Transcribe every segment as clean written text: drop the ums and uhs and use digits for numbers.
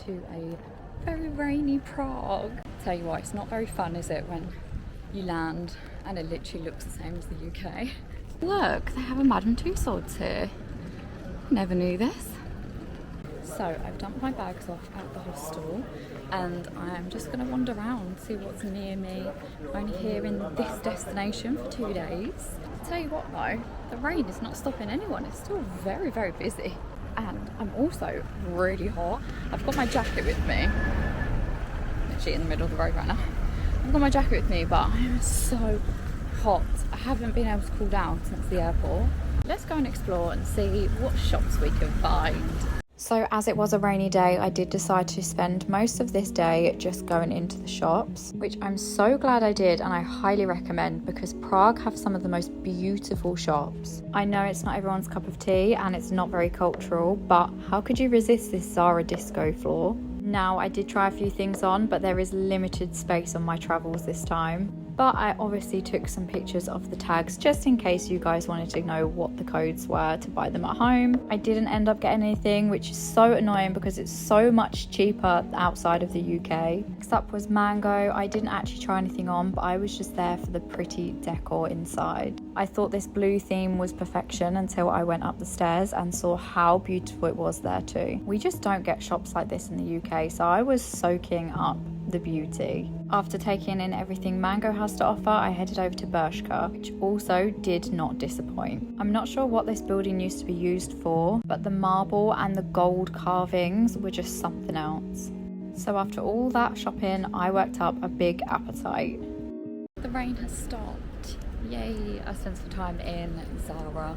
to a very rainy Prague. Tell you what, it's not very fun, is it, when you land and it literally looks the same as the UK. Look, they have a Madame Tussauds here. Never knew this. So I've dumped my bags off at the hostel and I'm just going to wander around, see what's near me. I'm only here in this destination for 2 days. I'll tell you what though, the rain is not stopping anyone. It's still very, very busy. And I'm also really hot. I've got my jacket with me. Literally in the middle of the road right now. I've got my jacket with me, but I am so hot. I haven't been able to cool down since the airport. Let's go and explore and see what shops we can find. So as it was a rainy day, I did decide to spend most of this day just going into the shops, which I'm so glad I did, and I highly recommend because Prague have some of the most beautiful shops. I know it's not everyone's cup of tea and it's not very cultural, but how could you resist this Zara disco floor? Now, I did try a few things on, but there is limited space on my travels this time. But I obviously took some pictures of the tags just in case you guys wanted to know what the codes were to buy them at home. I didn't end up getting anything, which is so annoying because it's so much cheaper outside of the UK. Next up was mango. I didn't actually try anything on, but I was just there for the pretty decor inside. I thought this blue theme was perfection until I went up the stairs and saw how beautiful it was there too. We just don't get shops like this in the UK, so I was soaking up the beauty. After taking in everything Mango has to offer, I headed over to Bershka, which also did not disappoint. I'm not sure what this building used to be used for, but the marble and the gold carvings were just something else. So after all that shopping, I worked up a big appetite. The rain has stopped. Yay! I spent some time in Zara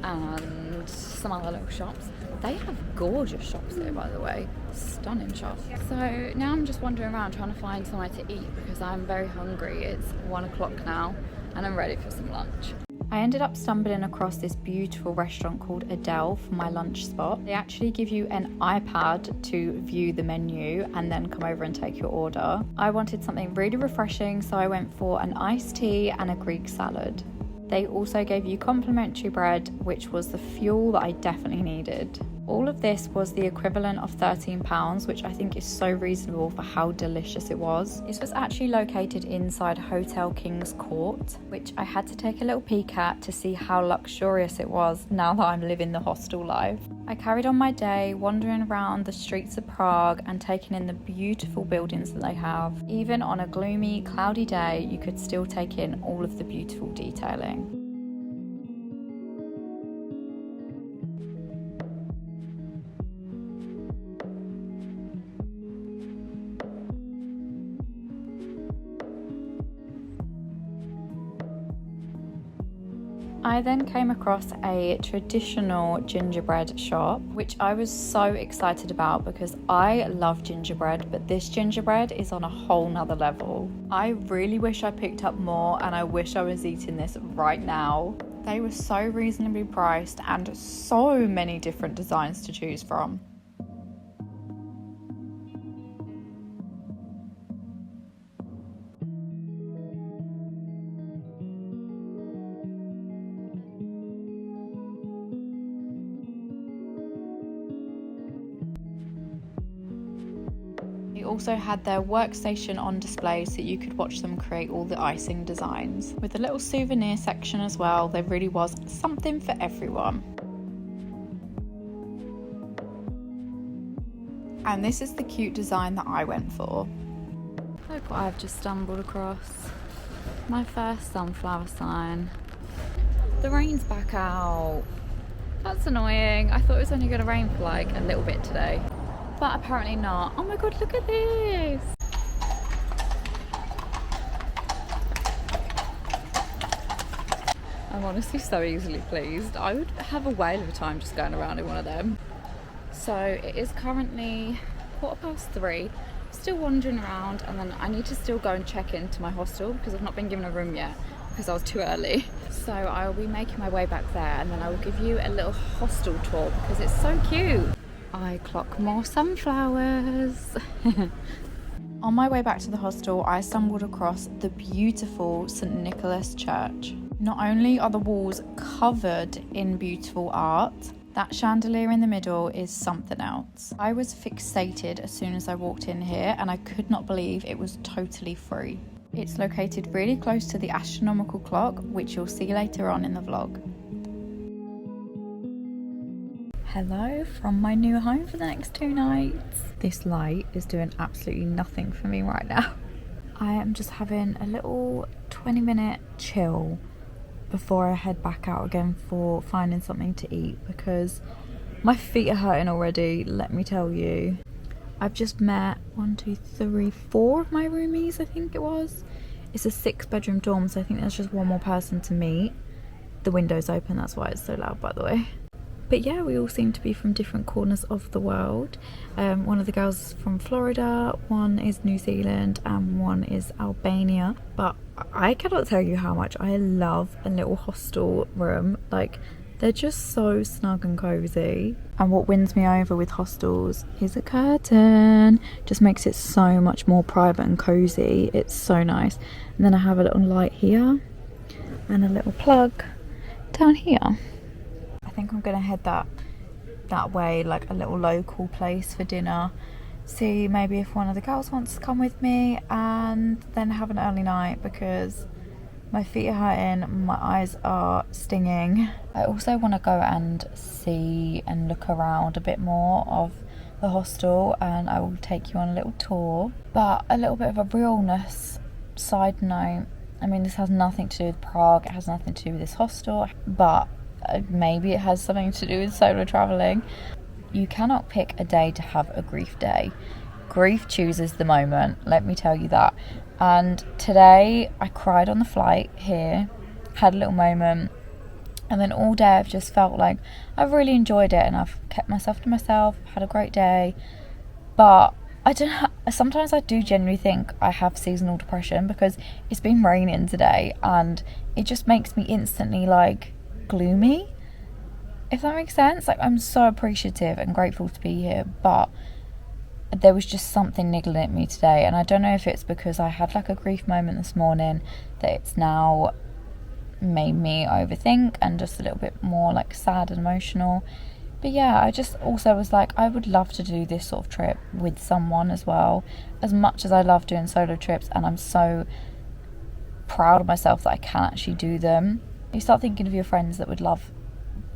and some other little shops. They have gorgeous shops here, by the way. Stunning shops. So now I'm just wandering around trying to find somewhere to eat because I'm very hungry. It's 1 o'clock now and I'm ready for some lunch. I ended up stumbling across this beautiful restaurant called Adele for my lunch spot. They actually give you an iPad to view the menu and then come over and take your order. I wanted something really refreshing, so I went for an iced tea and a Greek salad. They also gave you complimentary bread, which was the fuel that I definitely needed. All of this was the equivalent of £13, which I think is so reasonable for how delicious it was. This was actually located inside Hotel King's Court, which I had to take a little peek at to see how luxurious it was now that I'm living the hostel life. I carried on my day wandering around the streets of Prague and taking in the beautiful buildings that they have. Even on a gloomy, cloudy day, you could still take in all of the beautiful detailing. I then came across a traditional gingerbread shop, which I was so excited about because I love gingerbread, but this gingerbread is on a whole nother level. I really wish I picked up more and I wish I was eating this right now. They were so reasonably priced and so many different designs to choose from. They also had their workstation on display so you could watch them create all the icing designs. With a little souvenir section as well, there really was something for everyone. And this is the cute design that I went for. Look what I've just stumbled across. My first sunflower sign. The rain's back out. That's annoying. I thought it was only going to rain for like a little bit today. But apparently not. Oh my god, look at this! I'm honestly so easily pleased. I would have a whale of a time just going around in one of them. So it is currently 3:15. Still wandering around, and then I need to still go and check into my hostel because I've not been given a room yet because I was too early. So I will be making my way back there and then I will give you a little hostel tour because it's so cute. I clock more sunflowers. On my way back to the hostel, I stumbled across the beautiful St. Nicholas Church. Not only are the walls covered in beautiful art, That chandelier in the middle is something else. I was fixated as soon as I walked in here, and I could not believe it was totally free. It's located really close to the astronomical clock, which you'll see later on in the vlog. Hello from my new home for the next 2 nights. This light is doing absolutely nothing for me right now. I am just having a little 20-minute chill before I head back out again for finding something to eat, because my feet are hurting already, let me tell you. I've just met 1, 2, 3, 4 of my roomies, I think it was. It's a 6-bedroom dorm, so I think there's just one more person to meet. The window's open, that's why it's so loud, by the way. But yeah, we all seem to be from different corners of the world. One of the girls is from Florida, one is New Zealand, and one is Albania. But I cannot tell you how much I love a little hostel room. Like, they're just so snug and cozy. And what wins me over with hostels is a curtain. Just makes it so much more private and cozy. It's so nice. And then I have a little light here and a little plug down here. I think I'm gonna head that way, like a little local place for dinner. See maybe if one of the girls wants to come with me, and then have an early night because my feet are hurting, my eyes are stinging. I also want to go and see and look around a bit more of the hostel, and I will take you on a little tour. But a little bit of a realness side note, I mean, this has nothing to do with Prague, it has nothing to do with this hostel, but maybe it has something to do with solo travelling. You cannot pick a day to have a grief day. Grief chooses the moment, let me tell you that. And today I cried on the flight here, had a little moment, and then all day I've just felt like I've really enjoyed it and I've kept myself to myself, had a great day. But I don't know, sometimes I do genuinely think I have seasonal depression because it's been raining today and it just makes me instantly like gloomy, if that makes sense. Like, I'm so appreciative and grateful to be here, but there was just something niggling at me today, and I don't know if it's because I had like a grief moment this morning that it's now made me overthink and just a little bit more like sad and emotional. But yeah, I just also was like, I would love to do this sort of trip with someone as well, as much as I love doing solo trips, and I'm so proud of myself that I can actually do them. You start thinking of your friends that would love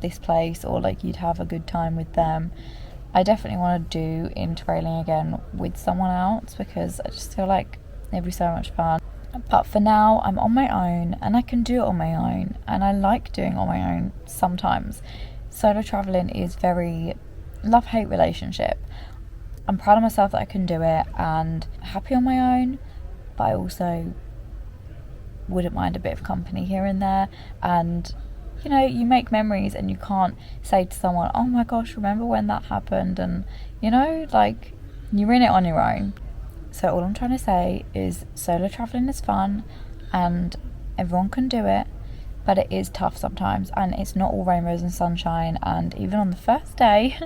this place, or like you'd have a good time with them. I definitely want to do Interrailing again with someone else because I just feel like it'd be so much fun. But for now, I'm on my own and I can do it on my own, and I like doing it on my own sometimes. Solo travelling is very love-hate relationship. I'm proud of myself that I can do it and happy on my own, but I also wouldn't mind a bit of company here and there. And you know, you make memories and you can't say to someone, oh my gosh, remember when that happened? And you know, like, you're in it on your own. So all I'm trying to say is solo traveling is fun and everyone can do it, but it is tough sometimes and it's not all rainbows and sunshine. And even on the first day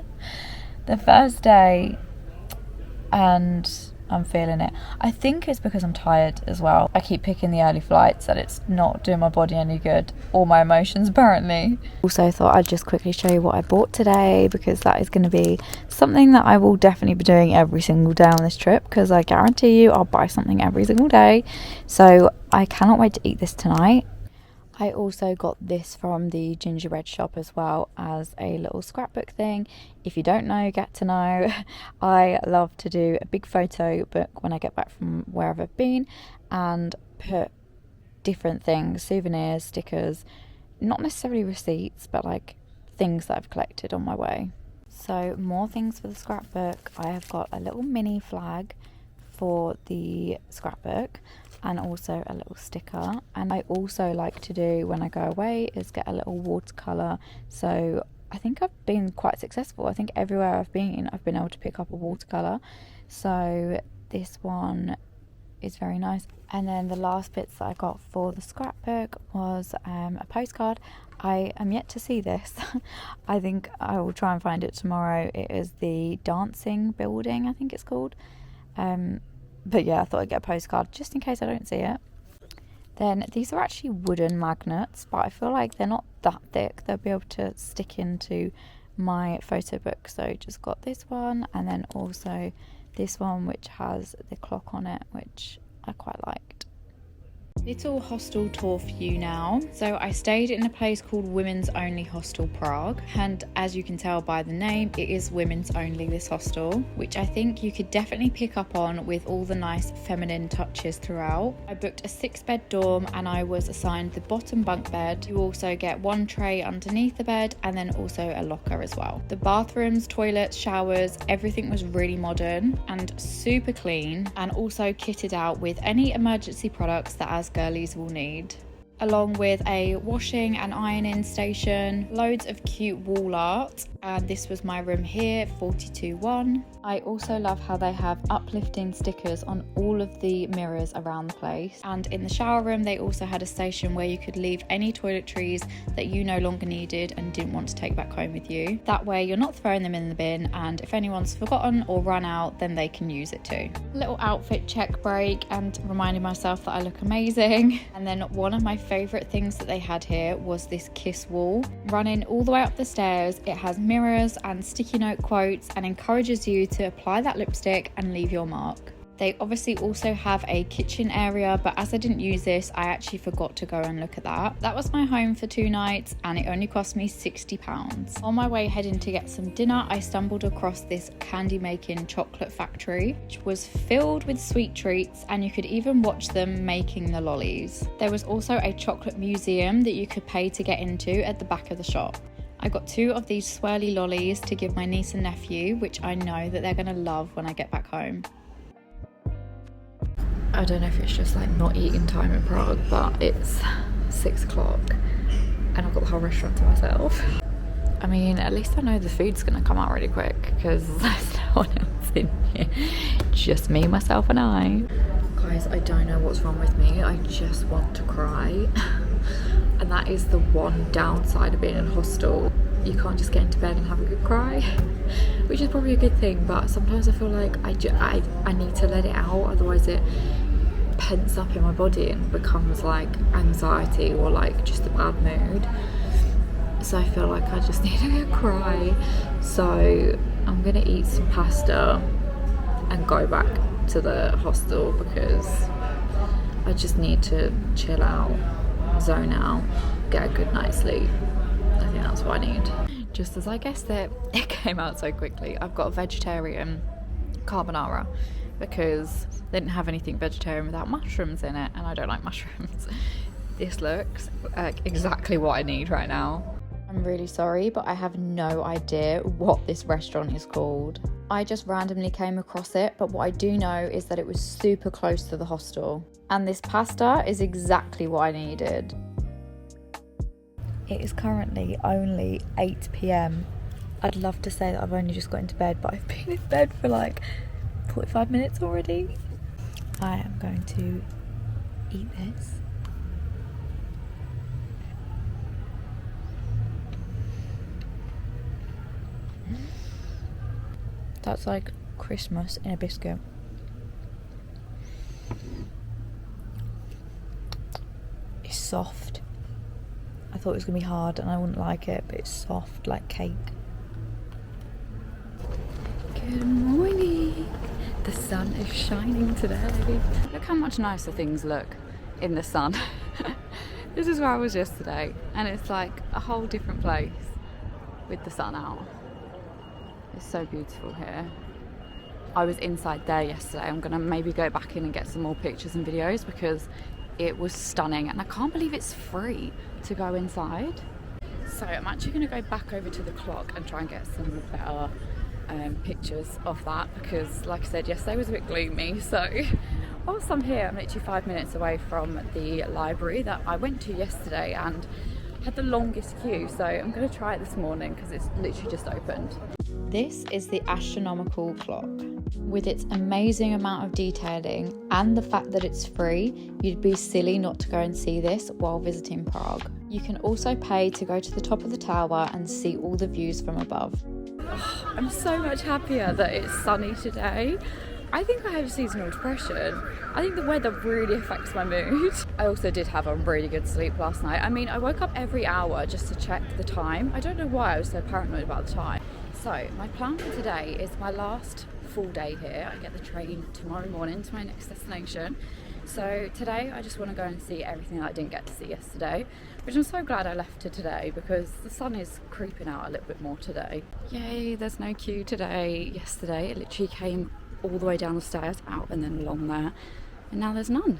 and I'm feeling it. I think it's because I'm tired as well. I keep picking the early flights and it's not doing my body any good, or my emotions apparently. Also thought I'd just quickly show you what I bought today, because that is going to be something that I will definitely be doing every single day on this trip, because I guarantee you I'll buy something every single day. So I cannot wait to eat this tonight. I also got this from the gingerbread shop as well as a little scrapbook thing. If you don't know, get to know. I love to do a big photo book when I get back from wherever I've been and put different things, souvenirs, stickers, not necessarily receipts, but like things that I've collected on my way. So more things for the scrapbook. I have got a little mini flag for the scrapbook and also a little sticker. And I also like to do when I go away is get a little watercolour. So I think I've been quite successful. I think everywhere I've been able to pick up a watercolour. So this one is very nice. And then the last bits that I got for the scrapbook was a postcard. I am yet to see this. I think I will try and find it tomorrow. It is the dancing building, I think it's called. But yeah, I thought I'd get a postcard just in case I don't see it. Then these are actually wooden magnets, but I feel like they're not that thick. They'll be able to stick into my photo book. So just got this one, and then also this one which has the clock on it, which I quite liked. Little hostel tour for you now. So I stayed in a place called Women's Only Hostel Prague, and as you can tell by the name, it is women's only, this hostel, which I think you could definitely pick up on with all the nice feminine touches throughout. I booked a 6-bed dorm and I was assigned the bottom bunk bed. You also get one tray underneath the bed and then also a locker as well. The bathrooms, toilets, showers, everything was really modern and super clean, and also kitted out with any emergency products that as girlies will need, along with a washing and ironing station, loads of cute wall art, and this was my room here, 42-1. I also love how they have uplifting stickers on all of the mirrors around the place, and in the shower room they also had a station where you could leave any toiletries that you no longer needed and didn't want to take back home with you. That way you're not throwing them in the bin, and if anyone's forgotten or run out, then they can use it too. Little outfit check break and reminding myself that I look amazing. And then one of my favourite things that they had here was this kiss wall. Running all the way up the stairs, it has mirrors and sticky note quotes and encourages you to apply that lipstick and leave your mark. They obviously also have a kitchen area, but as I didn't use this, I actually forgot to go and look at that. That was my home for 2 nights and it only cost me £60. On my way heading to get some dinner, I stumbled across this candy making chocolate factory, which was filled with sweet treats, and you could even watch them making the lollies. There was also a chocolate museum that you could pay to get into at the back of the shop. I got 2 of these swirly lollies to give my niece and nephew, which I know that they're going to love when I get back home. I don't know if it's just like not eating time in Prague, but it's 6 o'clock and I've got the whole restaurant to myself. I mean, at least I know the food's gonna come out really quick because there's no one else in here. Just me, myself and I. Guys, I don't know what's wrong with me. I just want to cry. And that is the one downside of being in a hostel. You can't just get into bed and have a good cry, which is probably a good thing, but sometimes I feel like I need to let it out, otherwise it pents up in my body and becomes like anxiety or like just a bad mood. So I feel like I just need to cry. So I'm gonna eat some pasta and go back to the hostel because I just need to chill out, zone out, get a good night's sleep. I think that's what I need. Just as I guessed it came out so quickly. I've got a vegetarian carbonara because they didn't have anything vegetarian without mushrooms in it, and I don't like mushrooms. This looks like exactly what I need right now. I'm really sorry, but I have no idea what this restaurant is called. I just randomly came across it, but what I do know is that it was super close to the hostel. And this pasta is exactly what I needed. It is currently only 8 p.m. I'd love to say that I've only just got into bed, but I've been in bed for like 45 minutes already. I am going to eat this. That's like Christmas in a biscuit. It's soft. I thought it was going to be hard and I wouldn't like it, but it's soft like cake. Good morning. The sun is shining today. Look how much nicer things look in the sun. This is where I was yesterday and it's like a whole different place with the sun out. It's so beautiful here. I was inside there yesterday. I'm gonna maybe go back in and get some more pictures and videos because it was stunning and I can't believe it's free to go inside. So I'm actually gonna go back over to the clock and try and get some better pictures of that because like I said, yesterday was a bit gloomy. So whilst I'm here, I'm literally 5 minutes away from the library that I went to yesterday and had the longest queue, so I'm going to try it this morning because it's literally just opened. This is the Astronomical clock. With its amazing amount of detailing and the fact that it's free, you'd be silly not to go and see this while visiting Prague. You can also pay to go to the top of the tower and see all the views from above. Oh, I'm so much happier that it's sunny today. I think I have seasonal depression. I think the weather really affects my mood. I also did have a really good sleep last night. I mean, I woke up every hour just to check the time. I don't know why I was so paranoid about the time. So my plan for today is my last full day here. I get the train tomorrow morning to my next destination. So today I just want to go and see everything that I didn't get to see yesterday, which I'm so glad I left to today because the sun is creeping out a little bit more today. Yay, there's no queue today. Yesterday it literally came all the way down the stairs, out and then along there, and now there's none.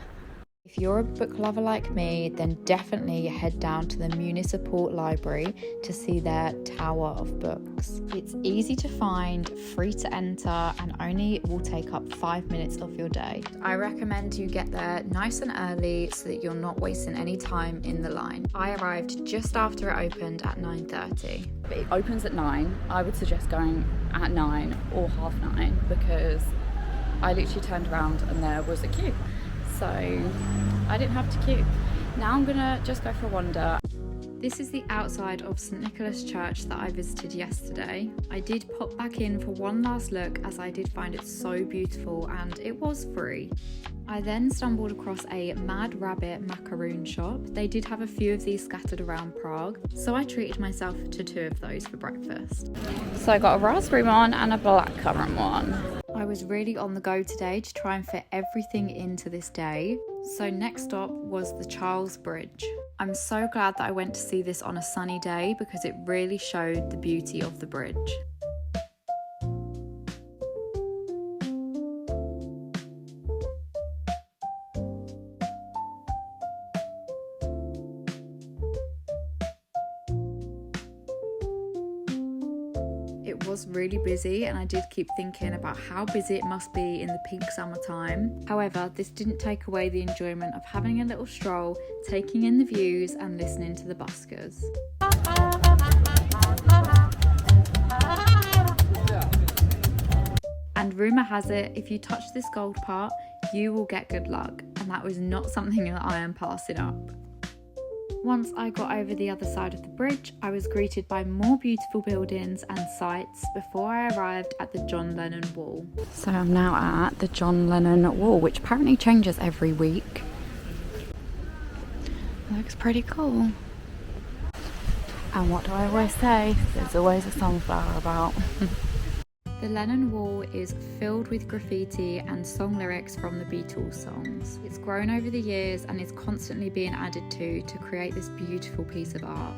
If you're a book lover like me, then definitely head down to the Municipal Library to see their Tower of Books. It's easy to find, free to enter, and only will take up 5 minutes of your day. I recommend you get there nice and early so that you're not wasting any time in the line. I arrived just after it opened at 9:30. But it opens at 9. I would suggest going at 9 or 9:30 because I literally turned around and there was a queue. So I didn't have to queue. Now I'm gonna just go for a wander. This is the outside of St Nicholas Church that I visited yesterday. I did pop back in for one last look as I did find it so beautiful and it was free. I then stumbled across a Mad Rabbit macaroon shop. They did have a few of these scattered around Prague, so I treated myself to 2 of those for breakfast. So I got a raspberry one and a blackcurrant one. I was really on the go today to try and fit everything into this day. So next stop was the Charles Bridge. I'm so glad that I went to see this on a sunny day because it really showed the beauty of the bridge. It was really busy and I did keep thinking about how busy it must be in the peak summertime. However, this didn't take away the enjoyment of having a little stroll, taking in the views and listening to the buskers. And rumour has it, if you touch this gold part, you will get good luck, and that was not something that I am passing up. Once I got over the other side of the bridge, I was greeted by more beautiful buildings and sights before I arrived at the John Lennon Wall. So I'm now at the John Lennon Wall, which apparently changes every week. Looks pretty cool. And what do I always say? There's always a sunflower about. The Lenon Wall is filled with graffiti and song lyrics from the Beatles songs. It's grown over the years and is constantly being added to create this beautiful piece of art.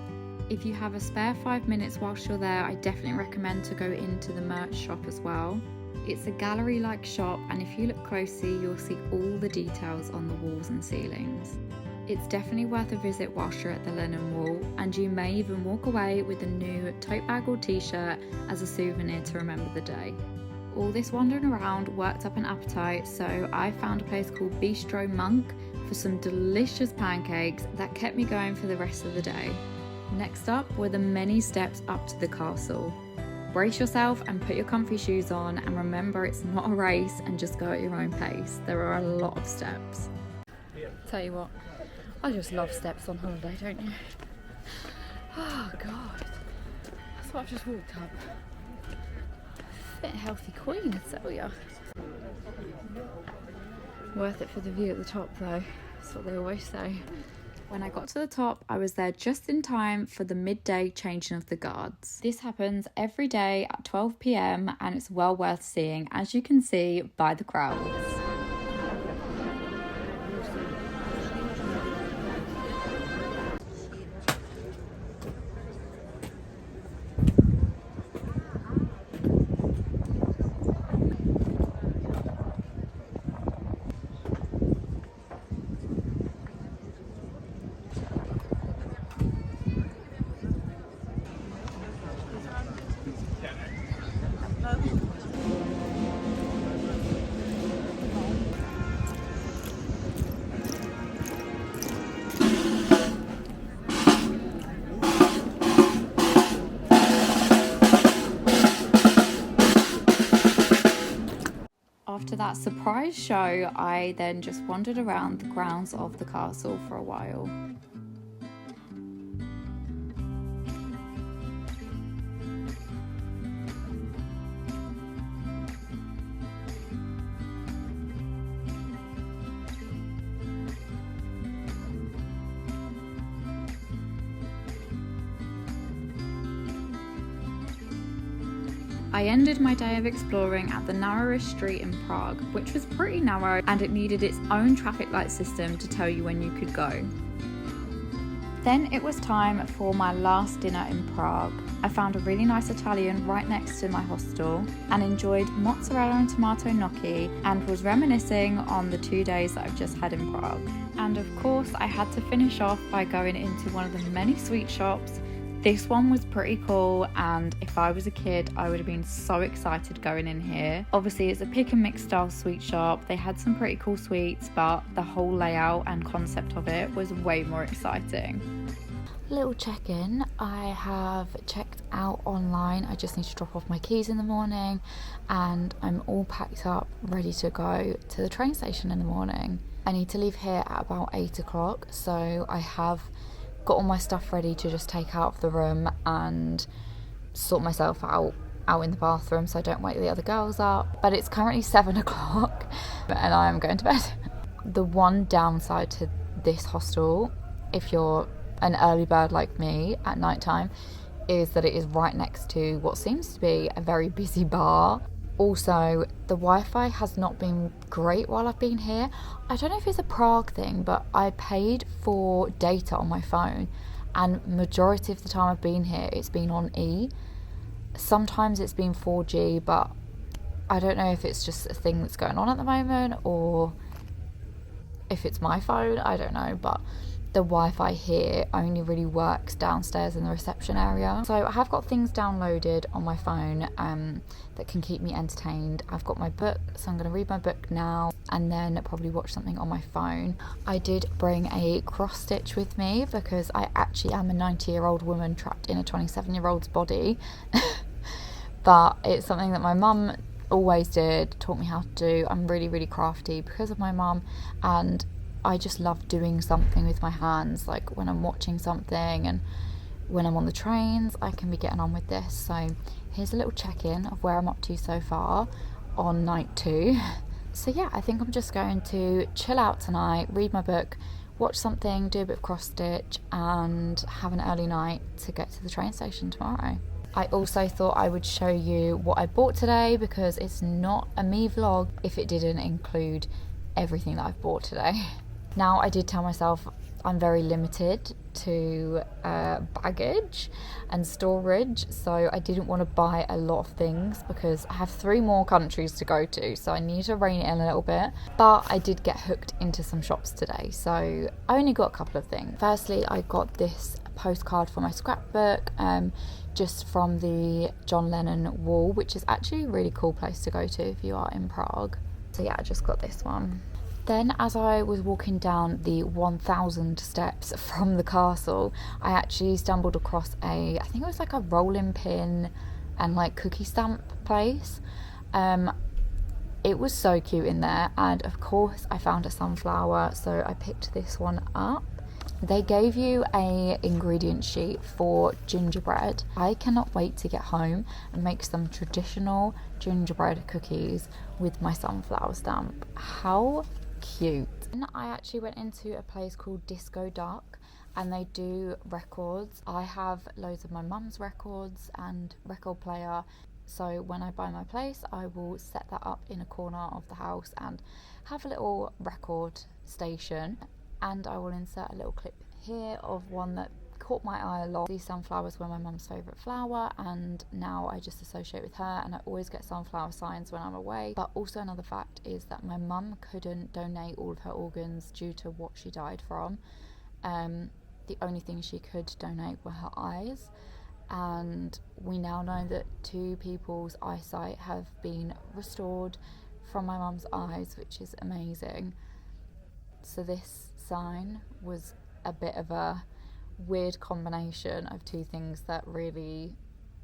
If you have a spare 5 minutes whilst you're there, I definitely recommend to go into the merch shop as well. It's a gallery-like shop, and if you look closely, you'll see all the details on the walls and ceilings. It's definitely worth a visit whilst you're at the Lenon Wall, and you may even walk away with a new tote bag or t-shirt as a souvenir to remember the day. All this wandering around worked up an appetite, so I found a place called Bistro Monk for some delicious pancakes that kept me going for the rest of the day. Next up were the many steps up to the castle. Brace yourself and put your comfy shoes on, and remember it's not a race and just go at your own pace. There are a lot of steps. Tell you what, I just love steps on holiday, don't you? Oh God, that's what I've just walked up. Fit healthy queen, I tell ya. Worth it for the view at the top though, that's what they always say. When I got to the top, I was there just in time for the midday changing of the guards. This happens every day at 12 PM and it's well worth seeing, as you can see by the crowds. After that surprise show, I then just wandered around the grounds of the castle for a while. I ended my day of exploring at the narrowest street in Prague, which was pretty narrow and it needed its own traffic light system to tell you when you could go. Then it was time for my last dinner in Prague. I found a really nice Italian right next to my hostel and enjoyed mozzarella and tomato gnocchi and was reminiscing on the 2 days that I've just had in Prague. And of course I had to finish off by going into one of the many sweet shops. This one was pretty cool, and if I was a kid I would have been so excited going in here. Obviously it's a pick and mix style sweet shop. They had some pretty cool sweets, but the whole layout and concept of it was way more exciting. Little check-in, I have checked out online. I just need to drop off my keys in the morning and I'm all packed up ready to go to the train station in the morning. I need to leave here at about 8 o'clock, so I have got all my stuff ready to just take out of the room and sort myself out in the bathroom so I don't wake the other girls up. But it's currently 7 o'clock and I am going to bed. The one downside to this hostel, if you're an early bird like me at night time, is that it is right next to what seems to be a very busy bar. Also, the Wi-Fi has not been great while I've been here. I don't know if it's a Prague thing, but I paid for data on my phone and majority of the time I've been here it's been on E. Sometimes it's been 4G, but I don't know if it's just a thing that's going on at the moment or if it's my phone, I don't know, but the Wi-Fi here only really works downstairs in the reception area. So I have got things downloaded on my phone that can keep me entertained. I've got my book, so I'm going to read my book now and then probably watch something on my phone. I did bring a cross stitch with me because I actually am a 90-year-old woman trapped in a 27-year-old's body. But it's something that my mum always did, taught me how to do. I'm really, really crafty because of my mum, and I just love doing something with my hands, like when I'm watching something and when I'm on the trains I can be getting on with this. So here's a little check-in of where I'm up to so far on night 2. So yeah, I think I'm just going to chill out tonight, read my book, watch something, do a bit of cross stitch and have an early night to get to the train station tomorrow. I also thought I would show you what I bought today because it's not a me vlog if it didn't include everything that I've bought today. Now, I did tell myself I'm very limited to baggage and storage, so I didn't want to buy a lot of things because I have 3 more countries to go to, so I need to rein it in a little bit. But I did get hooked into some shops today, so I only got a couple of things. Firstly, I got this postcard for my scrapbook, just from the John Lennon wall, which is actually a really cool place to go to if you are in Prague. So yeah, I just got this one. Then as I was walking down the 1,000 steps from the castle, I actually stumbled across I think it was like a rolling pin and like cookie stamp place. It was so cute in there, and of course I found a sunflower, so I picked this one up. They gave you a ingredient sheet for gingerbread. I cannot wait to get home and make some traditional gingerbread cookies with my sunflower stamp. How cute. And I actually went into a place called Disco Duck and they do records. I have loads of my mum's records and record player, so when I buy my place I will set that up in a corner of the house and have a little record station, and I will insert a little clip here of one that caught my eye a lot. These sunflowers were my mum's favourite flower and now I just associate with her, and I always get sunflower signs when I'm away. But also another fact is that my mum couldn't donate all of her organs due to what she died from. The only thing she could donate were her eyes, and we now know that 2 people's eyesight have been restored from my mum's eyes, which is amazing. So this sign was a bit of a weird combination of 2 things that really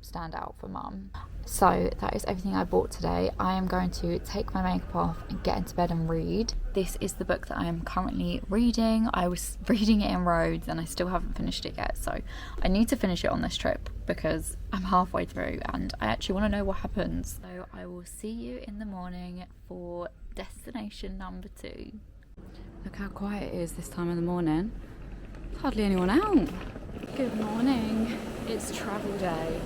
stand out for mum. So that is everything I bought today. I am going to take my makeup off and get into bed and read. This is the book that I am currently reading. I was reading it in Rhodes and I still haven't finished it yet, so I need to finish it on this trip because I'm halfway through and I actually want to know what happens. So I will see you in the morning for destination number 2. Look how quiet it is this time of the morning. Hardly anyone out. Good morning. It's travel day.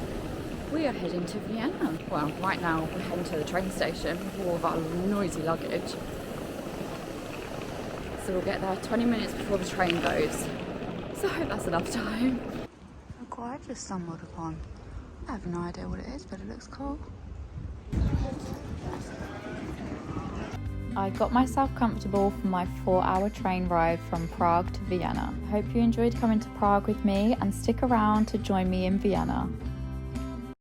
We are heading to Vienna. Well, right now we're heading to the train station with all of our noisy luggage. So we'll get there 20 minutes before the train goes. So I hope that's enough time. Look what I've just stumbled upon. I have no idea what it is, but it looks cool. I got myself comfortable for my 4-hour train ride from Prague to Vienna. I hope you enjoyed coming to Prague with me and stick around to join me in Vienna.